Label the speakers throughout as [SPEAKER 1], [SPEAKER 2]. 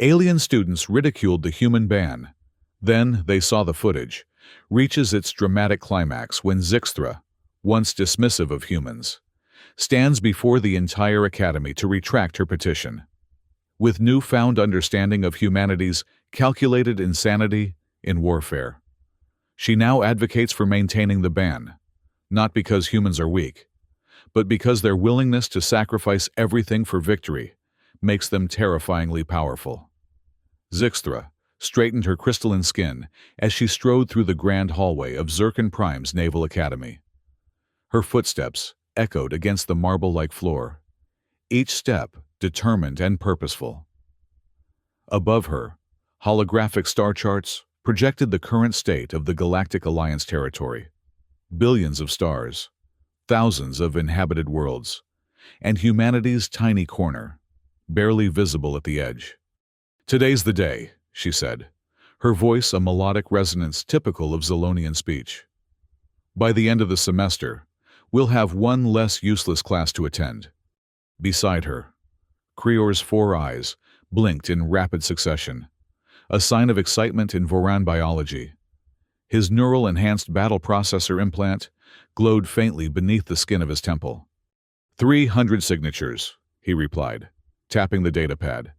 [SPEAKER 1] Alien students ridiculed the human ban. Then they saw the footage, reaches its dramatic climax when Zixtra, once dismissive of humans, stands before the entire academy to retract her petition. With newfound understanding of humanity's calculated insanity in warfare, she now advocates for maintaining the ban, not because humans are weak, but because their willingness to sacrifice everything for victory makes them terrifyingly powerful. Zixtra straightened her crystalline skin as she strode through the grand hallway of Zircon Prime's Naval Academy. Her footsteps echoed against the marble-like floor, each step determined and purposeful. Above her, holographic star charts projected the current state of the Galactic Alliance territory. Billions of stars, thousands of inhabited worlds, and humanity's tiny corner, barely visible at the edge. "Today's the day," she said, her voice a melodic resonance typical of Zolonian speech. "By the end of the semester, we'll have one less useless class to attend." Beside her, Krior's 4 eyes blinked in rapid succession, a sign of excitement in Voran biology. His neural-enhanced battle processor implant glowed faintly beneath the skin of his temple. 300 signatures, he replied, tapping the datapad.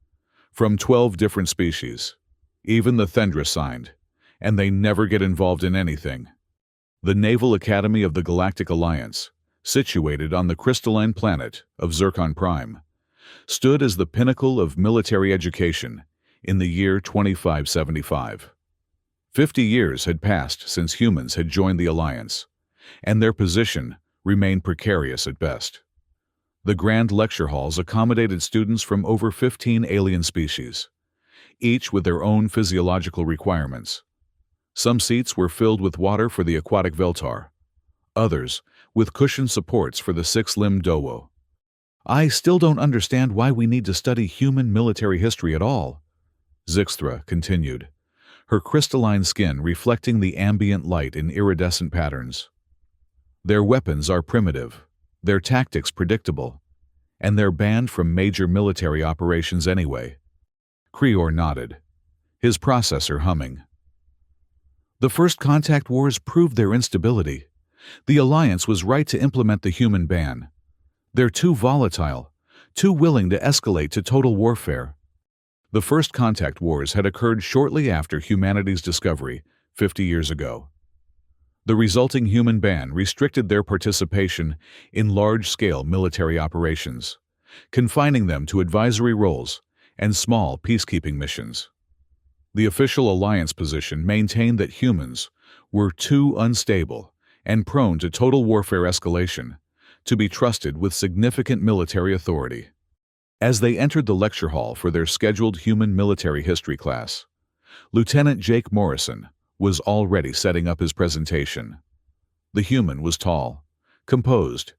[SPEAKER 1] From 12 different species. Even the Thendra signed, and they never get involved in anything. The Naval Academy of the Galactic Alliance, situated on the crystalline planet of Zircon Prime, stood as the pinnacle of military education in the year 2575. 50 years had passed since humans had joined the Alliance, and their position remained precarious at best. The grand lecture halls accommodated students from over 15 alien species, each with their own physiological requirements. Some seats were filled with water for the aquatic Veltar, others with cushioned supports for the 6-limbed Dowo. "I still don't understand why we need to study human military history at all," Zixtra continued, her crystalline skin reflecting the ambient light in iridescent patterns. "Their weapons are primitive, their tactics predictable, and they're banned from major military operations anyway." Krior nodded, his processor humming. "The first contact wars proved their instability. The Alliance was right to implement the human ban. They're too volatile, too willing to escalate to total warfare." The first contact wars had occurred shortly after humanity's discovery, 50 years ago. The resulting human ban restricted their participation in large-scale military operations, confining them to advisory roles and small peacekeeping missions. The official Alliance position maintained that humans were too unstable and prone to total warfare escalation to be trusted with significant military authority. As they entered the lecture hall for their scheduled human military history class, Lieutenant Jake Morrison was already setting up his presentation. The human was tall, composed,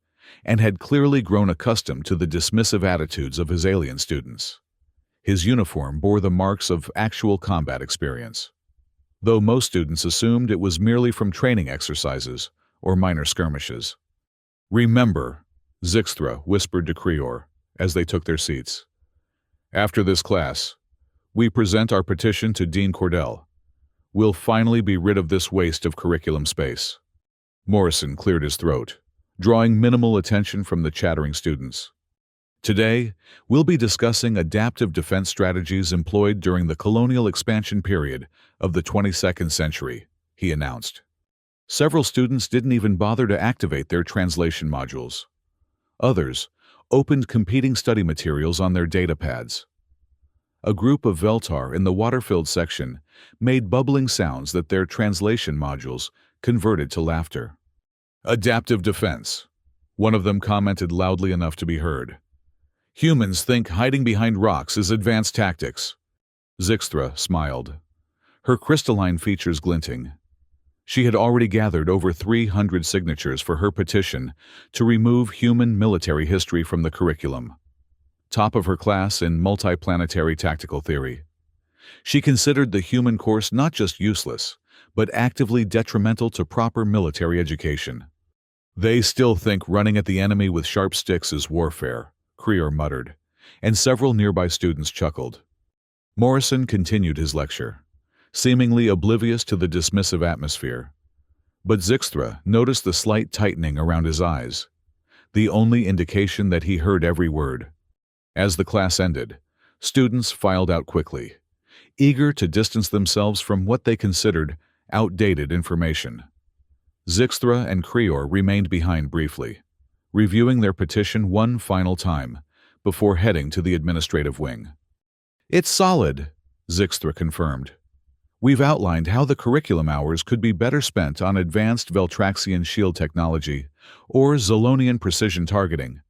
[SPEAKER 1] and had clearly grown accustomed to the dismissive attitudes of his alien students. His uniform bore the marks of actual combat experience, though most students assumed it was merely from training exercises or minor skirmishes. "Remember," Zixtra whispered to Krior as they took their seats. "After this class, we present our petition to Dean Cordell. We'll finally be rid of this waste of curriculum space." Morrison cleared his throat, drawing minimal attention from the chattering students. "Today, we'll be discussing adaptive defense strategies employed during the colonial expansion period of the 22nd century," he announced. Several students didn't even bother to activate their translation modules. Others opened competing study materials on their datapads. A group of Veltar in the water-filled section made bubbling sounds that their translation modules converted to laughter. "Adaptive defense," one of them commented loudly enough to be heard. "Humans think hiding behind rocks is advanced tactics." Zixtra smiled, her crystalline features glinting. She had already gathered over 300 signatures for her petition to remove human military history from the curriculum. Top of her class in multiplanetary tactical theory. She considered the human course not just useless, but actively detrimental to proper military education. "They still think running at the enemy with sharp sticks is warfare," Krior muttered, and several nearby students chuckled. Morrison continued his lecture, seemingly oblivious to the dismissive atmosphere. But Zixtra noticed the slight tightening around his eyes, the only indication that he heard every word. As the class ended, students filed out quickly, eager to distance themselves from what they considered outdated information. Zixtra and Krior remained behind briefly, reviewing their petition one final time before heading to the administrative wing. "It's solid," Zixtra confirmed. "We've outlined how the curriculum hours could be better spent on advanced Veltraxian shield technology or Zolonian precision targeting.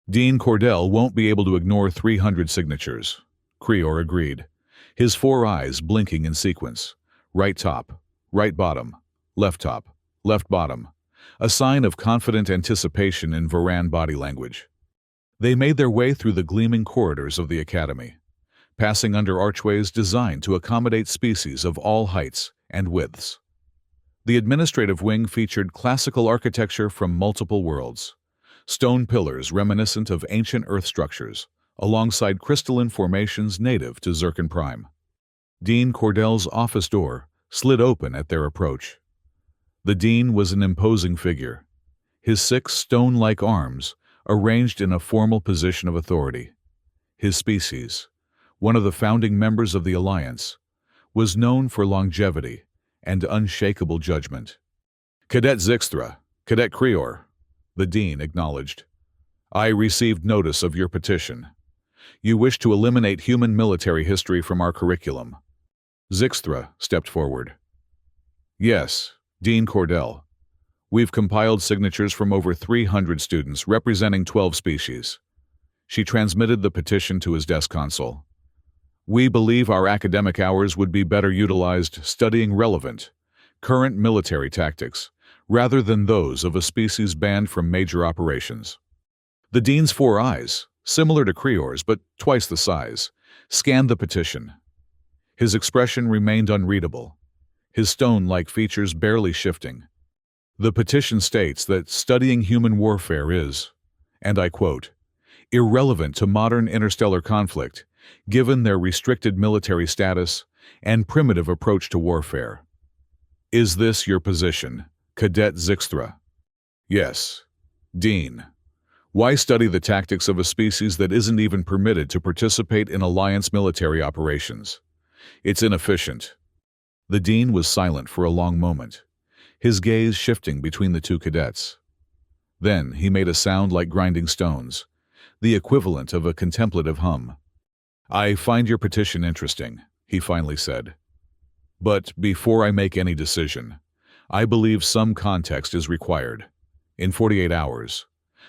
[SPEAKER 1] Dean Cordell won't be able to ignore 300 signatures," Krior agreed, his 4 eyes blinking in sequence. Right top, right bottom, left top, left bottom, a sign of confident anticipation in Varan body language. They made their way through the gleaming corridors of the academy, passing under archways designed to accommodate species of all heights and widths. The administrative wing featured classical architecture from multiple worlds, stone pillars reminiscent of ancient Earth structures, alongside crystalline formations native to Zircon Prime. Dean Cordell's office door slid open at their approach. The dean was an imposing figure, his 6 stone-like arms arranged in a formal position of authority. His species, one of the founding members of the Alliance, was known for longevity and unshakable judgment. "Cadet Zixtra, Cadet Krior," the dean acknowledged. "I received notice of your petition. You wish to eliminate human military history from our curriculum." Zixtra stepped forward. "Yes, Dean Cordell. We've compiled signatures from over 300 students representing 12 species." She transmitted the petition to his desk console. "We believe our academic hours would be better utilized studying relevant, current military tactics, rather than those of a species banned from major operations." The dean's 4 eyes, similar to Krior's but twice the size, scanned the petition. His expression remained unreadable, his stone-like features barely shifting. The petition states that studying human warfare is, and I quote, "irrelevant to modern interstellar conflict, given their restricted military status and primitive approach to warfare." Is this your position, Cadet Zixtra? "Yes. Dean. Why study the tactics of a species that isn't even permitted to participate in Alliance military operations? It's inefficient." The dean was silent for a long moment, his gaze shifting between the 2 cadets. Then he made a sound like grinding stones, the equivalent of a contemplative hum. "I find your petition interesting," he finally said. "But before I make any decision, I believe some context is required. In 48 hours,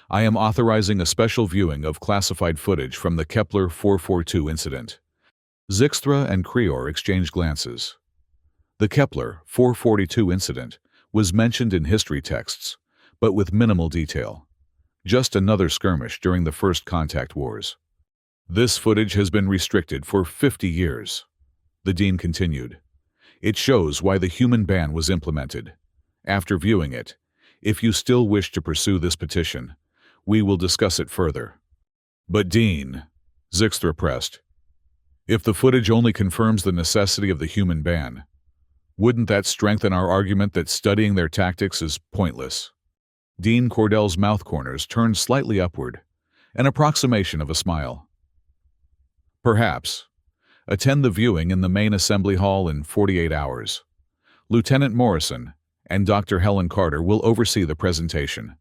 [SPEAKER 1] I am authorizing a special viewing of classified footage from the Kepler 442 incident." Zixtra and Krior exchanged glances. The Kepler 442 incident was mentioned in history texts, but with minimal detail. Just another skirmish during the First Contact Wars. "This footage has been restricted for 50 years, the dean continued. "It shows why the human ban was implemented. After viewing it, if you still wish to pursue this petition, we will discuss it further." "But Dean," Zixtra pressed, "if the footage only confirms the necessity of the human ban, wouldn't that strengthen our argument that studying their tactics is pointless?" Dean Cordell's mouth corners turned slightly upward, an approximation of a smile. "Perhaps. Attend the viewing in the main assembly hall in 48 hours. Lieutenant Morrison and Dr. Helen Carter will oversee the presentation."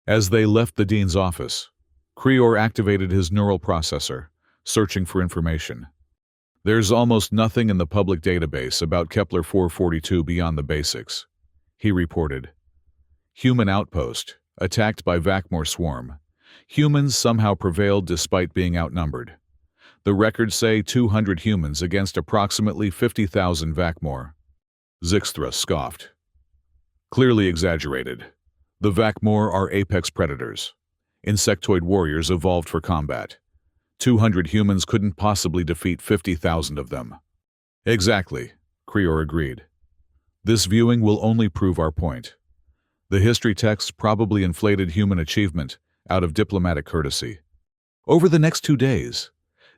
[SPEAKER 1] As they left the dean's office, Krior activated his neural processor, searching for information. "There's almost nothing in the public database about Kepler 442 beyond the basics," he reported. "Human outpost, attacked by Vakmor swarm. Humans somehow prevailed despite being outnumbered. The records say 200 humans against approximately 50,000 Vakmor." Zixtra scoffed. "Clearly exaggerated. The Vakmor are apex predators. Insectoid warriors evolved for combat. 200 humans couldn't possibly defeat 50,000 of them." "Exactly," Krior agreed. "This viewing will only prove our point. The history texts probably inflated human achievement out of diplomatic courtesy." Over the next 2 days,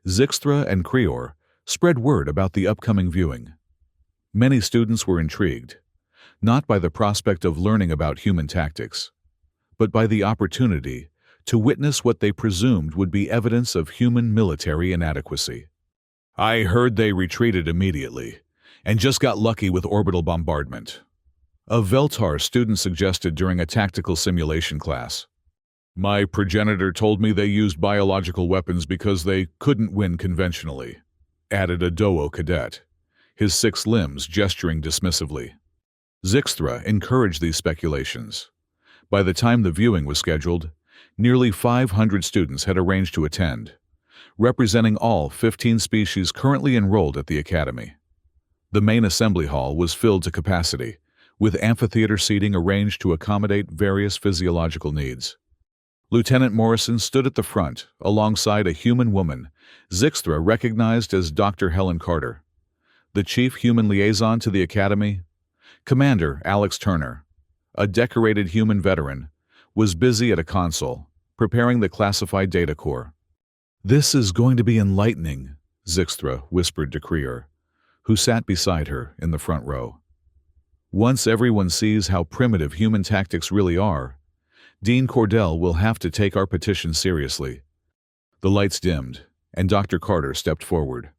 [SPEAKER 1] Zixtra and Krior spread word about the upcoming viewing. Many students were intrigued, not by the prospect of learning about human tactics, but by the opportunity to witness what they presumed would be evidence of human military inadequacy. "I heard they retreated immediately, and just got lucky with orbital bombardment," a Veltar student suggested during a tactical simulation class. "My progenitor told me they used biological weapons because they couldn't win conventionally," added a Dowo cadet, his 6 limbs gesturing dismissively. Zixthra encouraged these speculations. By the time the viewing was scheduled, nearly 500 students had arranged to attend, representing all 15 species currently enrolled at the academy. The main assembly hall was filled to capacity, with amphitheater seating arranged to accommodate various physiological needs. Lieutenant Morrison stood at the front, alongside a human woman Zixthra recognized as Dr. Helen Carter. The chief human liaison to the academy, Commander Alex Turner, a decorated human veteran, was busy at a console, preparing the classified data core. "This is going to be enlightening," Zixthra whispered to Krier, who sat beside her in the front row. "Once everyone sees how primitive human tactics really are, Dean Cordell will have to take our petition seriously." The lights dimmed, and Dr. Carter stepped forward.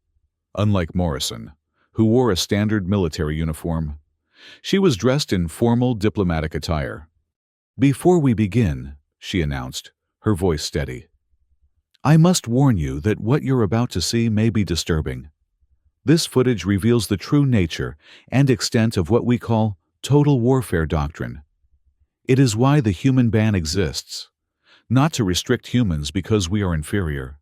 [SPEAKER 1] Unlike Morrison, who wore a standard military uniform, she was dressed in formal diplomatic attire. "Before we begin," she announced, her voice steady, "I must warn you that what you're about to see may be disturbing. This footage reveals the true nature and extent of what we call total warfare doctrine. It is why the human ban exists, not to restrict humans because we are inferior,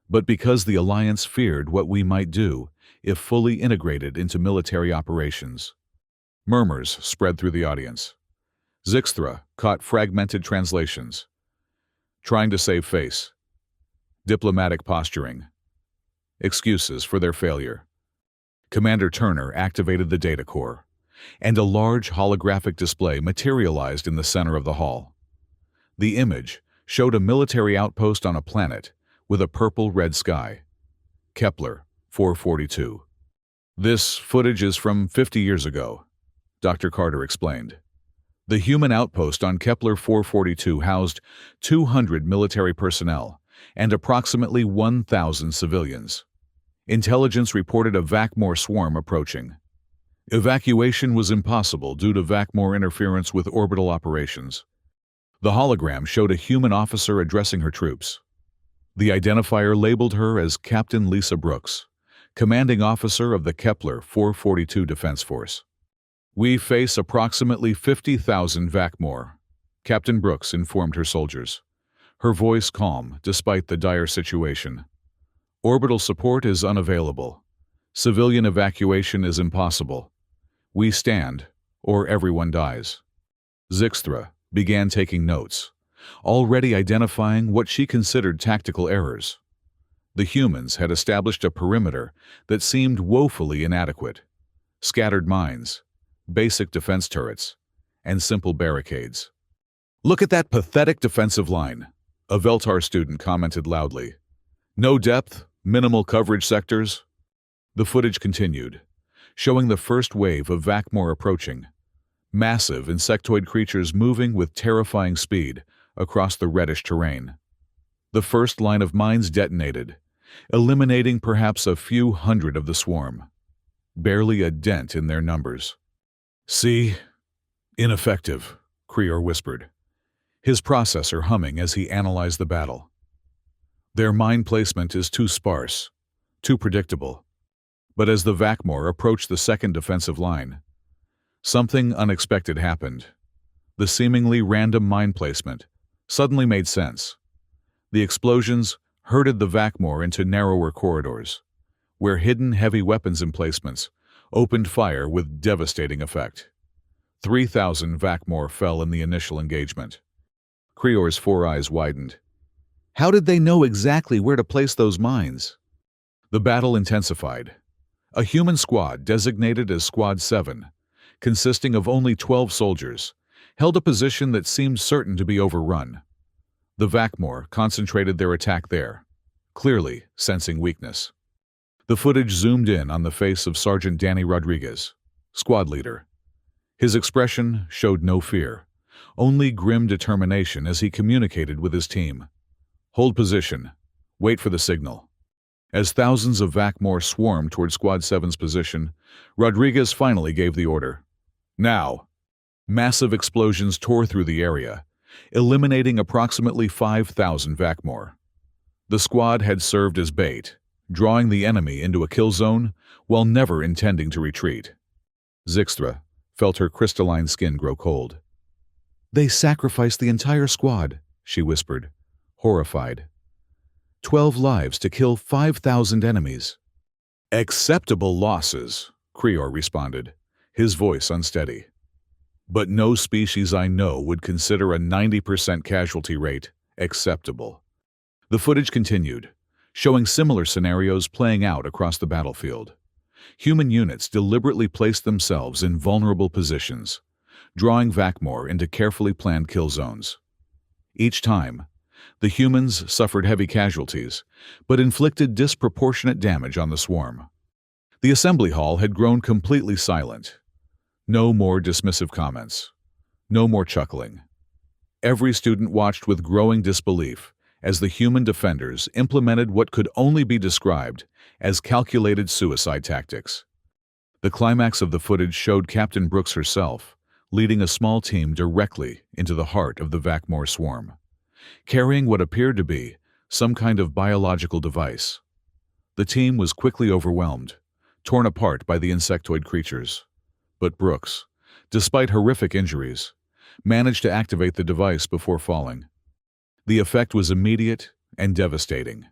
[SPEAKER 1] but because the Alliance feared what we might do if fully integrated into military operations." Murmurs spread through the audience. Zixthra caught fragmented translations. "Trying to save face," "diplomatic posturing," excuses for their failure. Commander Turner activated the data core, and a large holographic display materialized in the center of the hall. The image showed a military outpost on a planet with a purple-red sky. Kepler 442. "This footage is from 50 years ago," Dr. Carter explained. "The human outpost on Kepler 442 housed 200 military personnel and approximately 1,000 civilians. Intelligence reported a Vakmor swarm approaching. Evacuation was impossible due to Vakmor interference with orbital operations." The hologram showed a human officer addressing her troops. The identifier labeled her as Captain Lisa Brooks, commanding officer of the Kepler 442 Defense Force. "We face approximately 50,000 Vakmor," Captain Brooks informed her soldiers, her voice calm despite the dire situation. "Orbital support is unavailable. Civilian evacuation is impossible. We stand, or everyone dies." Zixthra began taking notes, already identifying what she considered tactical errors. The humans had established a perimeter that seemed woefully inadequate. Scattered mines, basic defense turrets, and simple barricades. "Look at that pathetic defensive line," a Veltar student commented loudly. "No depth, minimal coverage sectors." The footage continued, showing the first wave of Vakmor approaching, massive insectoid creatures moving with terrifying speed across the reddish terrain. The first line of mines detonated, eliminating perhaps a few hundred of the swarm. Barely a dent in their numbers. "See? Ineffective," Krier whispered, his processor humming as he analyzed the battle. "Their mine placement is too sparse, too predictable." But as the Vakmor approached the second defensive line, something unexpected happened. The seemingly random mine placement suddenly made sense. The explosions herded the Vakmor into narrower corridors, where hidden heavy weapons emplacements opened fire with devastating effect. 3,000 Vakmor fell in the initial engagement. Krior's 4 eyes widened. How did they know exactly where to place those mines? The battle intensified. A human squad designated as Squad 7, consisting of only 12 soldiers, held a position that seemed certain to be overrun. The Vakmor concentrated their attack there, clearly sensing weakness. The footage zoomed in on the face of Sergeant Danny Rodriguez, squad leader. His expression showed no fear, only grim determination as he communicated with his team. Hold position. Wait for the signal. As thousands of Vakmor swarmed toward Squad 7's position, Rodriguez finally gave the order. Now! Massive explosions tore through the area, eliminating approximately 5,000 Vakmor. The squad had served as bait, drawing the enemy into a kill zone while never intending to retreat. Zixtra felt her crystalline skin grow cold. "They sacrificed the entire squad," she whispered, horrified. 12 lives to kill 5,000 enemies. "Acceptable losses," Creor responded, his voice unsteady. "But no species I know would consider a 90% casualty rate acceptable." The footage continued, showing similar scenarios playing out across the battlefield. Human units deliberately placed themselves in vulnerable positions, drawing Vakmor into carefully planned kill zones. Each time, the humans suffered heavy casualties, but inflicted disproportionate damage on the swarm. The assembly hall had grown completely silent. No more dismissive comments. No more chuckling. Every student watched with growing disbelief as the human defenders implemented what could only be described as calculated suicide tactics. The climax of the footage showed Captain Brooks herself, leading a small team directly into the heart of the Vakmor swarm, carrying what appeared to be some kind of biological device. The team was quickly overwhelmed, torn apart by the insectoid creatures. But Brooks, despite horrific injuries, managed to activate the device before falling. The effect was immediate and devastating.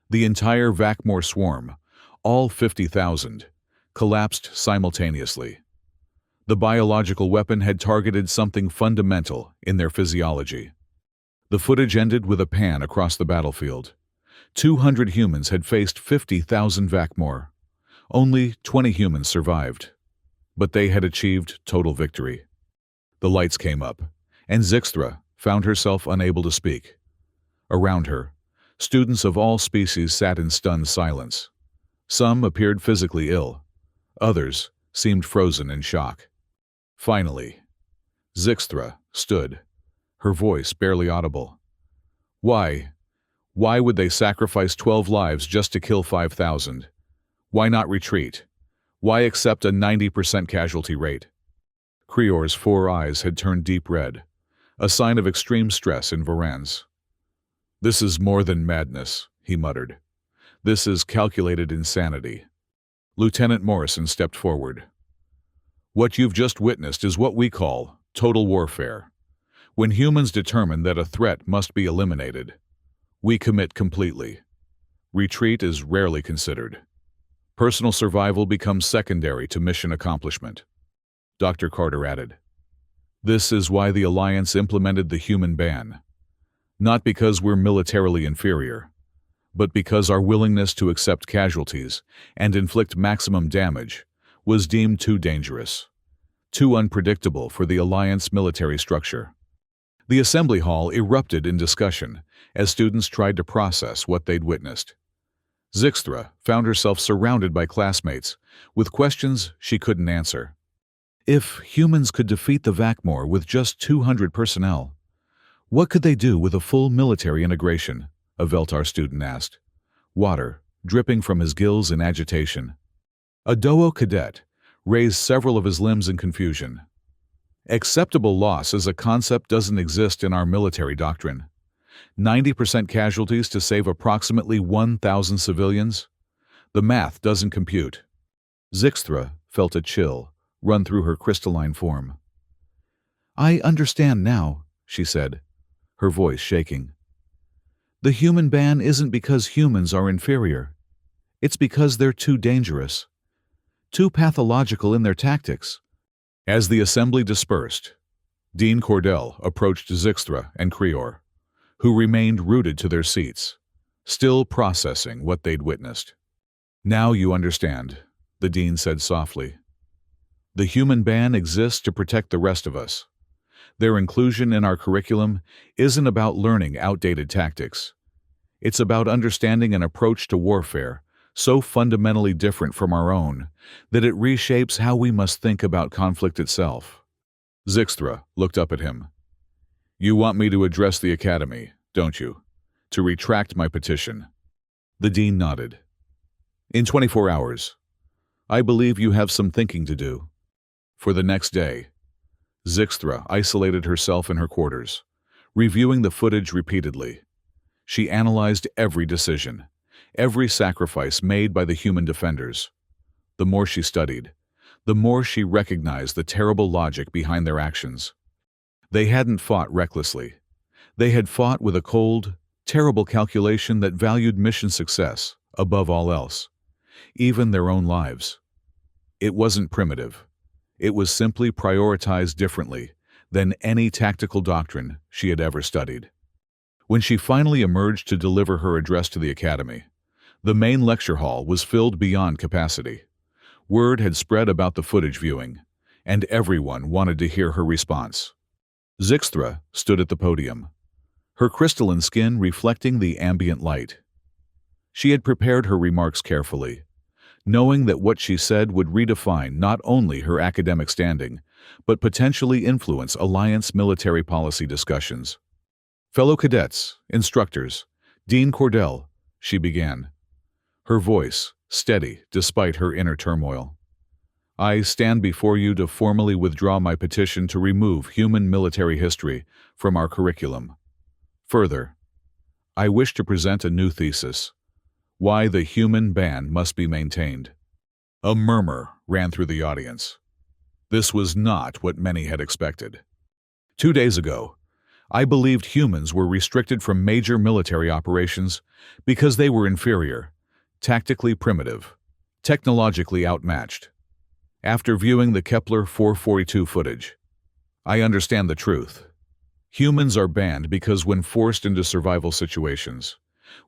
[SPEAKER 1] The entire Vakmor swarm, all 50,000, collapsed simultaneously. The biological weapon had targeted something fundamental in their physiology. The footage ended with a pan across the battlefield. 200 humans had faced 50,000 Vakmor. Only 20 humans survived. But they had achieved total victory. The lights came up, and Zixtra found herself unable to speak. Around her, students of all species sat in stunned silence. Some appeared physically ill. Others seemed frozen in shock. Finally, Zixtra stood, her voice barely audible. Why would they sacrifice 12 lives just to kill 5,000? Why not retreat? Why accept a 90% casualty rate? Creor's 4 eyes had turned deep red, a sign of extreme stress in Varan's. "This is more than madness," he muttered. "This is calculated insanity." Lieutenant Morrison stepped forward. "What you've just witnessed is what we call total warfare. When humans determine that a threat must be eliminated, we commit completely. Retreat is rarely considered. Personal survival becomes secondary to mission accomplishment." Dr. Carter added, "This is why the Alliance implemented the human ban. Not because we're militarily inferior, but because our willingness to accept casualties and inflict maximum damage was deemed too dangerous, too unpredictable for the Alliance military structure." The assembly hall erupted in discussion as students tried to process what they'd witnessed. Zixtra found herself surrounded by classmates with questions she couldn't answer. If humans could defeat the Vakmor with just 200 personnel, what could they do with a full military integration? A Veltar student asked, water dripping from his gills in agitation. A Doo cadet raised several of his limbs in confusion. "Acceptable loss as a concept doesn't exist in our military doctrine. 90% casualties to save approximately 1,000 civilians? The math doesn't compute." Zixtra felt a chill run through her crystalline form. "I understand now," she said, her voice shaking. "The human ban isn't because humans are inferior. It's because they're too dangerous, too pathological in their tactics." As the assembly dispersed, Dean Cordell approached Zixtra and Creor, who remained rooted to their seats, still processing what they'd witnessed. "Now you understand," the dean said softly. "The human ban exists to protect the rest of us. Their inclusion in our curriculum isn't about learning outdated tactics. It's about understanding an approach to warfare so fundamentally different from our own that it reshapes how we must think about conflict itself. Zixtra looked up at him. You want me to address the academy, don't you? To retract my petition. The dean nodded. In 24 hours. I believe you have some thinking to do. For the next day, Zixtra isolated herself in her quarters, reviewing the footage repeatedly. She analyzed every decision, every sacrifice made by the human defenders. The more she studied, the more she recognized the terrible logic behind their actions. They hadn't fought recklessly. They had fought with a cold, terrible calculation that valued mission success above all else, even their own lives. It wasn't primitive. It was simply prioritized differently than any tactical doctrine she had ever studied. When she finally emerged to deliver her address to the academy, the main lecture hall was filled beyond capacity. Word had spread about the footage viewing, and everyone wanted to hear her response. Zixtra stood at the podium, her crystalline skin reflecting the ambient light. She had prepared her remarks carefully, knowing that what she said would redefine not only her academic standing, but potentially influence Alliance military policy discussions. Fellow cadets, instructors, Dean Cordell, she began, her voice steady despite her inner turmoil. I stand before you to formally withdraw my petition to remove human military history from our curriculum. Further, I wish to present a new thesis: why the human ban must be maintained. A murmur ran through the audience. This was not what many had expected. 2 days ago, I believed humans were restricted from major military operations because they were inferior, tactically primitive, technologically outmatched. After viewing the Kepler 442 footage, I understand the truth. Humans are banned because when forced into survival situations,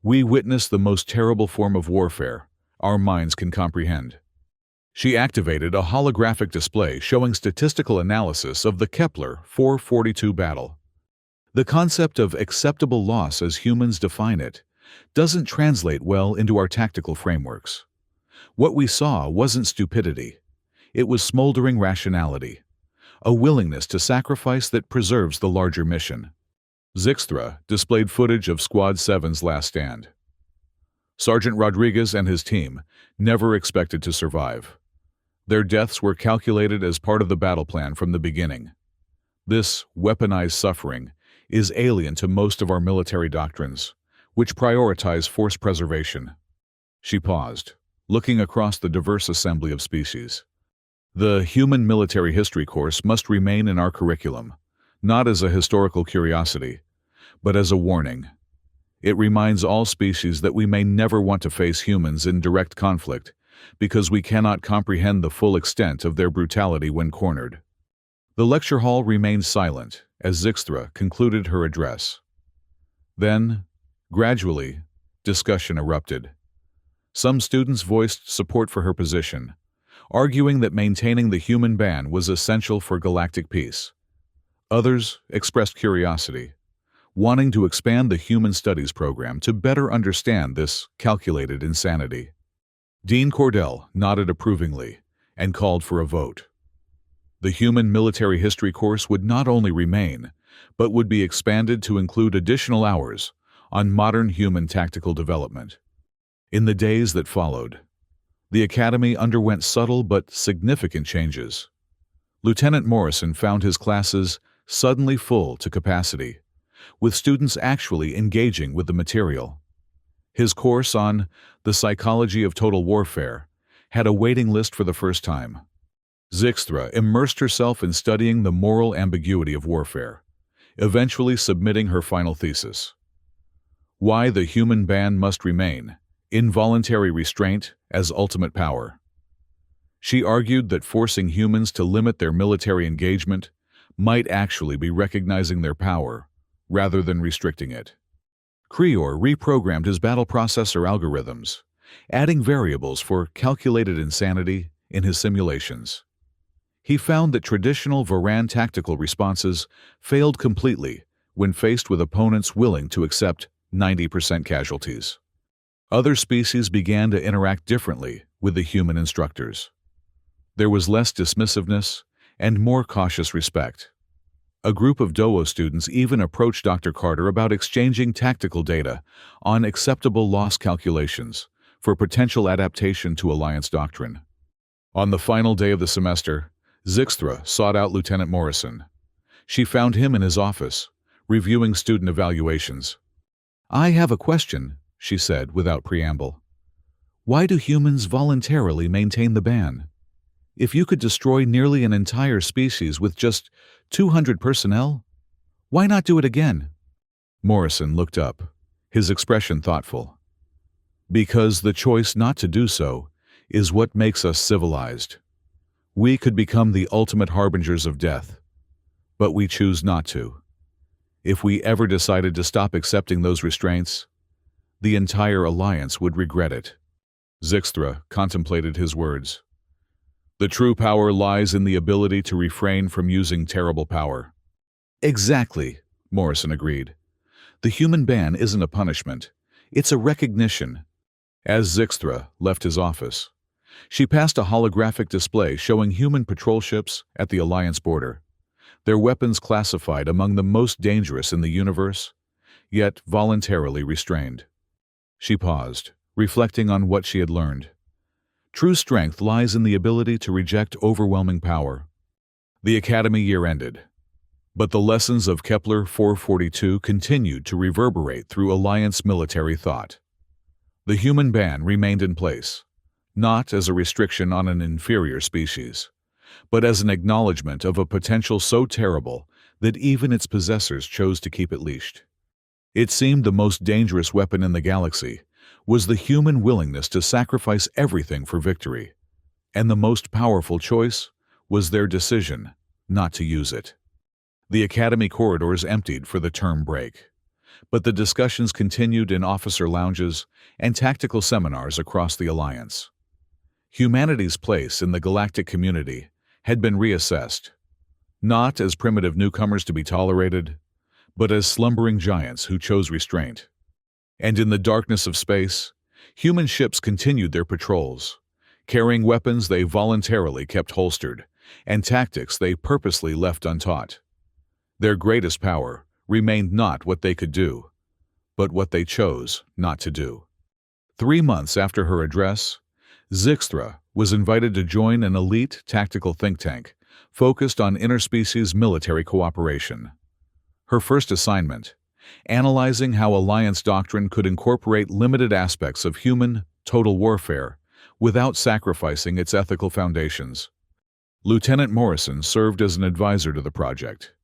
[SPEAKER 1] we witness the most terrible form of warfare our minds can comprehend. She activated a holographic display showing statistical analysis of the Kepler 442 battle. The concept of acceptable loss as humans define it doesn't translate well into our tactical frameworks. What we saw wasn't stupidity. It was smoldering rationality, a willingness to sacrifice that preserves the larger mission. Zixtra displayed footage of Squad 7's last stand. Sergeant Rodriguez and his team never expected to survive. Their deaths were calculated as part of the battle plan from the beginning. This weaponized suffering is alien to most of our military doctrines, which prioritize force preservation. She paused, looking across the diverse assembly of species. The human military history course must remain in our curriculum, not as a historical curiosity, but as a warning. It reminds all species that we may never want to face humans in direct conflict because we cannot comprehend the full extent of their brutality when cornered. The lecture hall remained silent as Zixtra concluded her address. Then, gradually, discussion erupted. Some students voiced support for her position, arguing that maintaining the human ban was essential for galactic peace. Others expressed curiosity, wanting to expand the human studies program to better understand this calculated insanity. Dean Cordell nodded approvingly and called for a vote. The human military history course would not only remain, but would be expanded to include additional hours on modern human tactical development. In the days that followed, the Academy underwent subtle but significant changes. Lieutenant Morrison found his classes suddenly full to capacity, with students actually engaging with the material. His course on the psychology of total warfare had a waiting list for the first time. Zixtra immersed herself in studying the moral ambiguity of warfare, eventually submitting her final thesis. Why the human ban must remain: involuntary restraint as ultimate power. She argued that forcing humans to limit their military engagement might actually be recognizing their power rather than restricting it. Creor reprogrammed his battle processor algorithms, adding variables for calculated insanity in his simulations. He found that traditional Varan tactical responses failed completely when faced with opponents willing to accept 90% casualties. Other species began to interact differently with the human instructors. There was less dismissiveness and more cautious respect. A group of DOO students even approached Dr. Carter about exchanging tactical data on acceptable loss calculations for potential adaptation to Alliance doctrine. On the final day of the semester, Zixthra sought out Lieutenant Morrison. She found him in his office, reviewing student evaluations. "I have a question," she said without preamble. "Why do humans voluntarily maintain the ban? If you could destroy nearly an entire species with just 200 personnel, why not do it again?" Morrison looked up, his expression thoughtful. "Because the choice not to do so is what makes us civilized. We could become the ultimate harbingers of death, but we choose not to. If we ever decided to stop accepting those restraints, the entire Alliance would regret it." Zixthra contemplated his words. "The true power lies in the ability to refrain from using terrible power." "Exactly," Morrison agreed. "The human ban isn't a punishment. It's a recognition." As Zixthra left his office, she passed a holographic display showing human patrol ships at the Alliance border, their weapons classified among the most dangerous in the universe, yet voluntarily restrained. She paused, reflecting on what she had learned. True strength lies in the ability to reject overwhelming power. The academy year ended, but the lessons of Kepler 442 continued to reverberate through Alliance military thought. The human ban remained in place, not as a restriction on an inferior species, but as an acknowledgement of a potential so terrible that even its possessors chose to keep it leashed. It seemed the most dangerous weapon in the galaxy was the human willingness to sacrifice everything for victory, and the most powerful choice was their decision not to use it. The academy corridors emptied for the term break, but the discussions continued in officer lounges and tactical seminars across the Alliance. Humanity's place in the galactic community had been reassessed, not as primitive newcomers to be tolerated, but as slumbering giants who chose restraint. And in the darkness of space, human ships continued their patrols, carrying weapons they voluntarily kept holstered and tactics they purposely left untaught. Their greatest power remained not what they could do, but what they chose not to do. 3 months after her address, Zixthra was invited to join an elite tactical think tank focused on interspecies military cooperation. Her first assignment, analyzing how Alliance doctrine could incorporate limited aspects of human, total warfare without sacrificing its ethical foundations. Lieutenant Morrison served as an advisor to the project.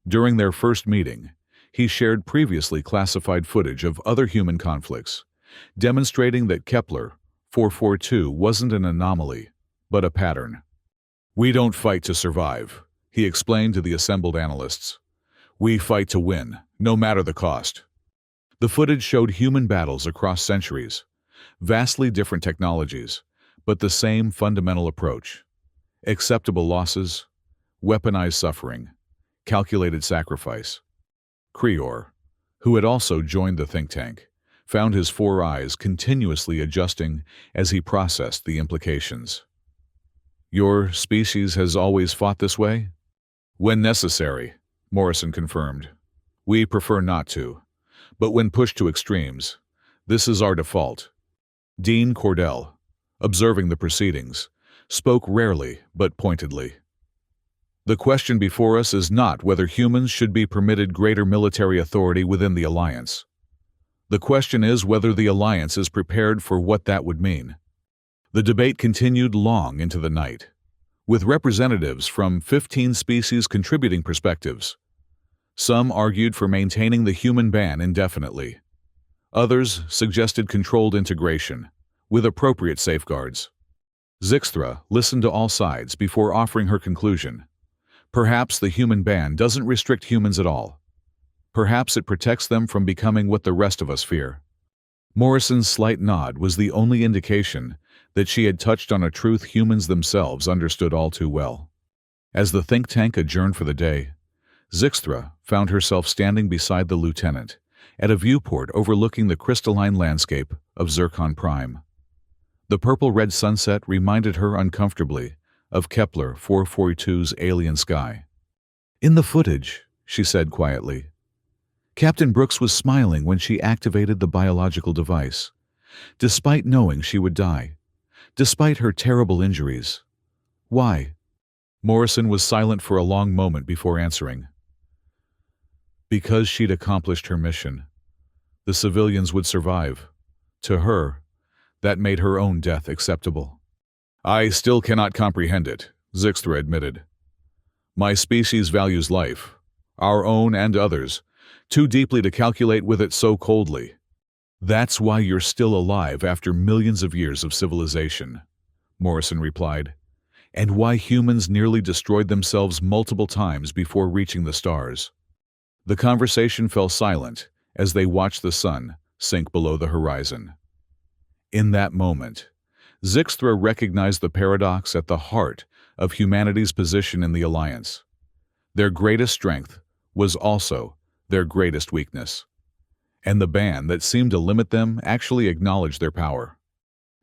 [SPEAKER 1] During their first meeting, he shared previously classified footage of other human conflicts, demonstrating that Kepler 442 wasn't an anomaly, but a pattern. "We don't fight to survive," he explained to the assembled analysts. "We fight to win, no matter the cost." The footage showed human battles across centuries, vastly different technologies, but the same fundamental approach. Acceptable losses, weaponized suffering, calculated sacrifice. Creor, who had also joined the think tank, found his 4 eyes continuously adjusting as he processed the implications. "Your species has always fought this way?" "When necessary," Morrison confirmed. "We prefer not to, but when pushed to extremes, this is our default." Dean Cordell, observing the proceedings, spoke rarely but pointedly. "The question before us is not whether humans should be permitted greater military authority within the Alliance. The question is whether the Alliance is prepared for what that would mean." The debate continued long into the night, with representatives from 15 species contributing perspectives. Some argued for maintaining the human ban indefinitely. Others suggested controlled integration, with appropriate safeguards. Zixthra listened to all sides before offering her conclusion. Perhaps the human ban doesn't restrict humans at all. Perhaps it protects them from becoming what the rest of us fear. Morrison's slight nod was the only indication that she had touched on a truth humans themselves understood all too well. As the think tank adjourned for the day, Zixthra found herself standing beside the lieutenant at a viewport overlooking the crystalline landscape of Zircon Prime. The purple-red sunset reminded her uncomfortably of Kepler 442's alien sky. "In the footage," she said quietly. Captain Brooks was smiling when she activated the biological device, despite knowing she would die, despite her terrible injuries. "Why?" Morrison was silent for a long moment before answering. "Because she'd accomplished her mission. The civilians would survive. To her, that made her own death acceptable." "I still cannot comprehend it," Zixtra admitted. "My species values life, our own and others, too deeply to calculate with it so coldly." "That's why you're still alive after millions of years of civilization," Morrison replied, "and why humans nearly destroyed themselves multiple times before reaching the stars." The conversation fell silent as they watched the sun sink below the horizon. In that moment, Zixtra recognized the paradox at the heart of humanity's position in the Alliance. Their greatest strength was also their greatest weakness. And the ban that seemed to limit them actually acknowledged their power.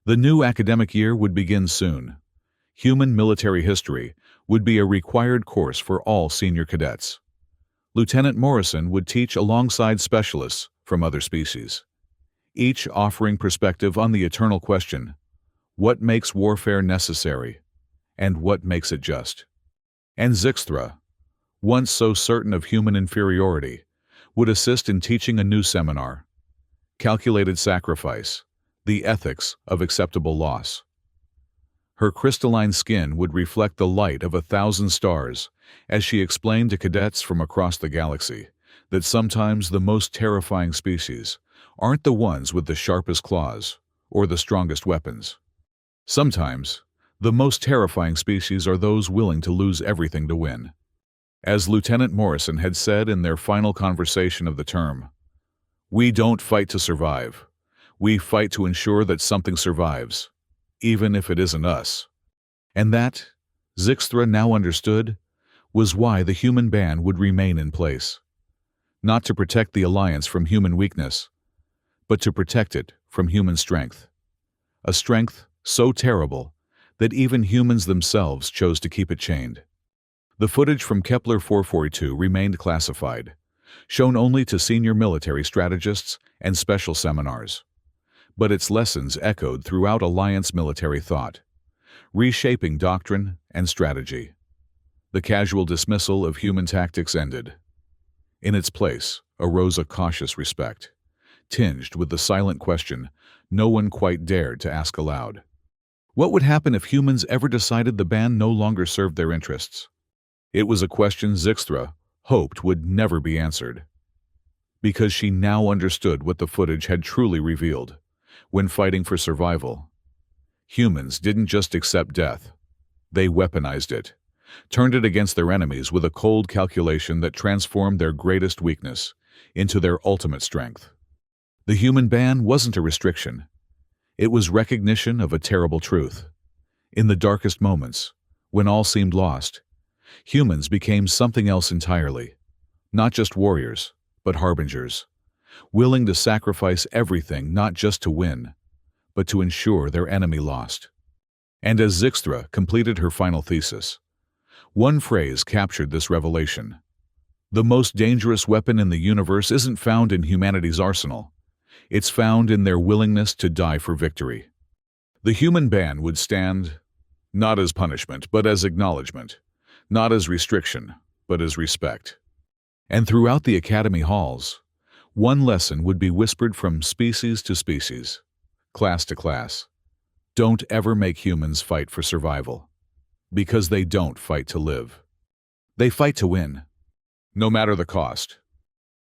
[SPEAKER 1] The new academic year would begin soon. Human military history would be a required course for all senior cadets. Lieutenant Morrison would teach alongside specialists from other species, each offering perspective on the eternal question: what makes warfare necessary, and what makes it just? And Zixtra, once so certain of human inferiority, would assist in teaching a new seminar: Calculated Sacrifice, the Ethics of Acceptable Loss. Her crystalline skin would reflect the light of 1,000 stars as she explained to cadets from across the galaxy that sometimes the most terrifying species aren't the ones with the sharpest claws or the strongest weapons. Sometimes, the most terrifying species are those willing to lose everything to win. As Lieutenant Morrison had said in their final conversation of the term, "We don't fight to survive. We fight to ensure that something survives, even if it isn't us." And that, Zixtra now understood, was why the human ban would remain in place. Not to protect the Alliance from human weakness, but to protect it from human strength. A strength so terrible that even humans themselves chose to keep it chained. The footage from Kepler 442 remained classified, shown only to senior military strategists and special seminars. But its lessons echoed throughout Alliance military thought, reshaping doctrine and strategy. The casual dismissal of human tactics ended. In its place arose a cautious respect, tinged with the silent question no one quite dared to ask aloud. What would happen if humans ever decided the ban no longer served their interests? It was a question Zixtra hoped would never be answered. Because she now understood what the footage had truly revealed. When fighting for survival, humans didn't just accept death. They weaponized it, turned it against their enemies with a cold calculation that transformed their greatest weakness into their ultimate strength. The human ban wasn't a restriction. It was recognition of a terrible truth. In the darkest moments, when all seemed lost, humans became something else entirely. Not just warriors, but harbingers, willing to sacrifice everything not just to win, but to ensure their enemy lost. And as Zixtra completed her final thesis, one phrase captured this revelation. The most dangerous weapon in the universe isn't found in humanity's arsenal. It's found in their willingness to die for victory. The human ban would stand not as punishment, but as acknowledgement, not as restriction, but as respect. And throughout the academy halls, one lesson would be whispered from species to species, class to class. Don't ever make humans fight for survival, because they don't fight to live. They fight to win, no matter the cost.